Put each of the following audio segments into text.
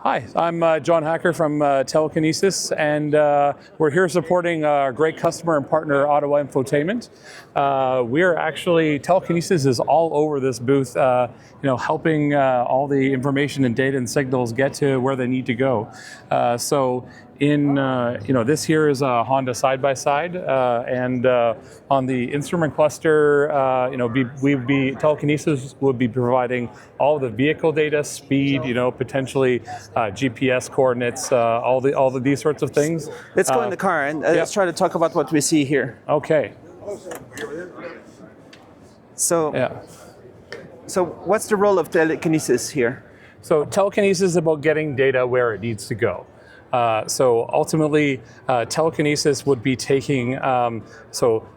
Hi, I'm John Hacker from TeleCANesis, and we're here supporting our great customer and partner, Ottawa Infotainment. TeleCANesis is all over this booth, helping all the information and data and signals get to where they need to go. This here is a Honda side-by-side, and on the instrument cluster, TeleCANesis would be providing all the vehicle data, speed, potentially GPS coordinates, all these sorts of things. Let's go in the car and let's try to talk about what we see here. Okay. So what's the role of TeleCANesis here? So TeleCANesis is about getting data where it needs to go. Ultimately, TeleCANesis would be taking.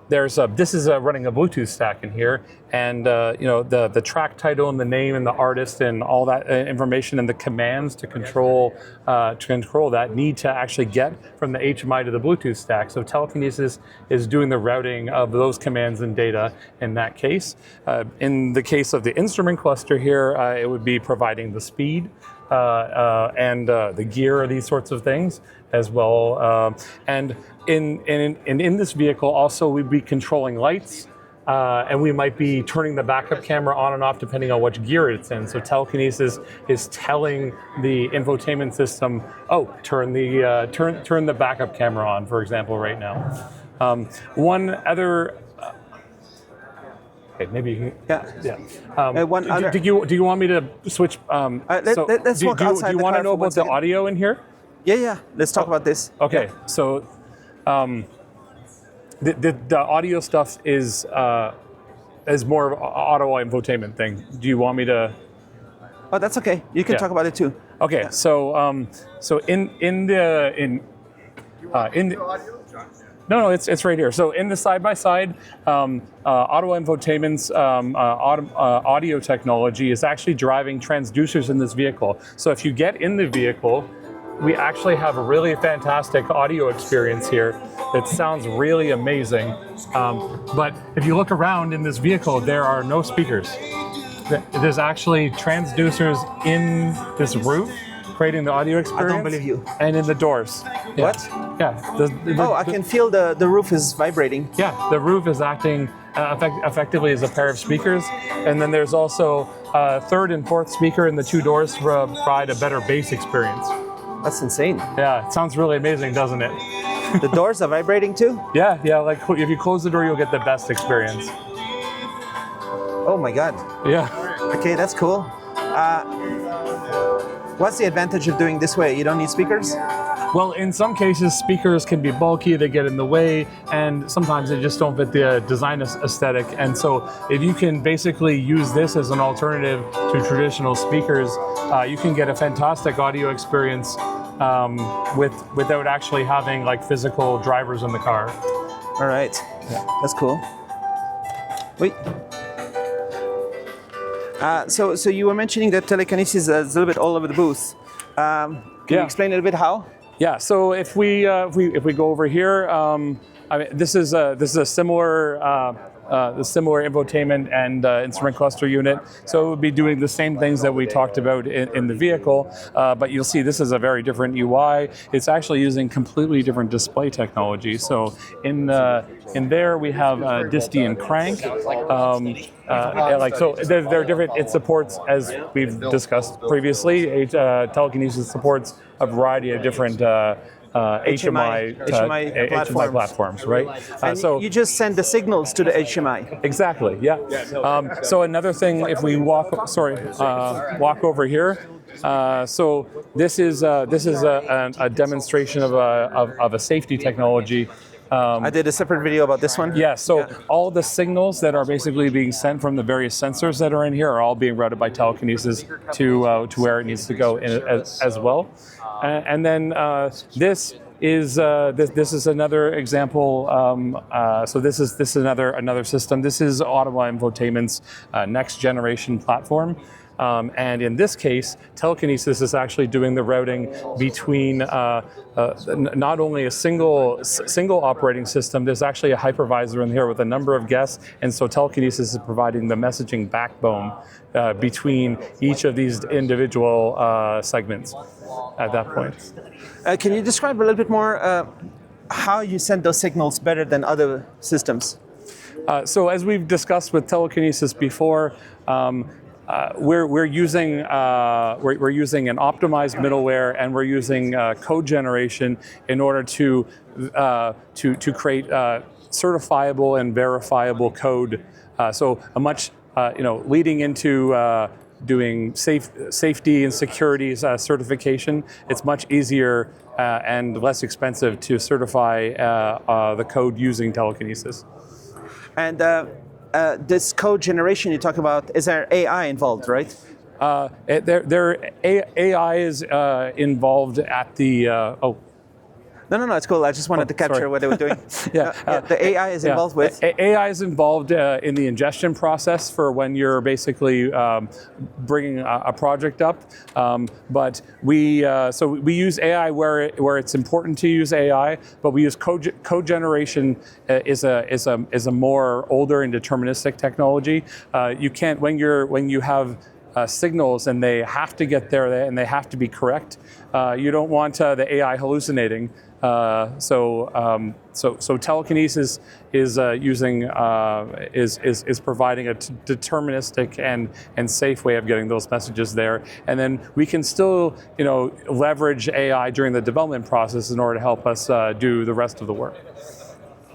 This is running a Bluetooth stack in here, and the track title and the name and the artist and all that information and the commands to control that need to actually get from the HMI to the Bluetooth stack. So TeleCANesis is doing the routing of those commands and data in that case. In the case of the instrument cluster here, it would be providing the speed. And the gear, these sorts of things as well. And in this vehicle also we'd be controlling lights, and we might be turning the backup camera on and off depending on which gear it's in. So TeleCANesis is telling the infotainment system, oh, turn the backup camera on, for example, right now. One other. Okay, maybe you can, do you want me to switch? Let's walk outside. Do you want to know about the audio in here? Yeah. Let's talk about this. Okay, so the audio stuff is more of an Ottawa Infotainment thing. Do you want me to? Oh, that's okay. You can talk about it too. Okay, so No, it's right here. So in the side-by-side, Ottawa Infotainment's audio technology is actually driving transducers in this vehicle. So if you get in the vehicle, we actually have a really fantastic audio experience here that sounds really amazing. But if you look around in this vehicle, there are no speakers. There's actually transducers in this roof, creating the audio experience. I don't believe you. And in the doors. Yeah. What? Yeah. I can feel the roof is vibrating. Yeah, the roof is acting effectively as a pair of speakers. And then there's also a third and fourth speaker in the two doors to provide a better bass experience. That's insane. Yeah, it sounds really amazing, doesn't it? The doors are vibrating too? Yeah, like if you close the door, you'll get the best experience. Oh my God. Yeah. Okay, that's cool. What's the advantage of doing this way? You don't need speakers? Well, in some cases, speakers can be bulky, they get in the way, and sometimes they just don't fit the design aesthetic. And so if you can basically use this as an alternative to traditional speakers, you can get a fantastic audio experience without actually having like physical drivers in the car. All right, that's cool. Wait. So you were mentioning that TeleCANesis is a little bit all over the booth. Can you explain a little bit how? Yeah. So if we go over here, this is a similar infotainment and instrument cluster unit. So it would be doing the same things that we talked about in the vehicle, but you'll see this is a very different UI. It's actually using completely different display technology. So in there we have disti and crank. They're different. It supports, as we've discussed previously, TeleCANesis supports a variety of different HMI platforms, right? So you just send the signals to the HMI. Exactly. Yeah. So another thing, if we walk over here. So this is a demonstration of a safety technology. I did a separate video about this one. Yeah, all the signals that are basically being sent from the various sensors that are in here are all being routed by TeleCANesis to where it needs to go as well. And then this is another example. So this is another system. This is Ottawa Infotainment's next generation platform. And in this case, TeleCANesis is actually doing the routing between not only a single operating system, there's actually a hypervisor in here with a number of guests, and so TeleCANesis is providing the messaging backbone between each of these individual segments at that point. Can you describe a little bit more how you send those signals better than other systems? So as we've discussed with TeleCANesis before, we're using an optimized middleware, and we're using code generation in order to create certifiable and verifiable code. So a much leading into doing safety and security certification, it's much easier and less expensive to certify the code using TeleCANesis. And this code generation you talk about, is there AI involved, right? AI is involved at the No, it's cool. I just wanted to capture what they were doing. The AI is involved with? AI is involved in the ingestion process for when you're basically bringing a project up. But we use AI where it's important to use AI, but we use code generation is a more older and deterministic technology. You can't, when you have signals and they have to get there and they have to be correct, you don't want the AI hallucinating. So TeleCANesis is providing a deterministic and safe way of getting those messages there, and then we can still leverage AI during the development process in order to help us do the rest of the work.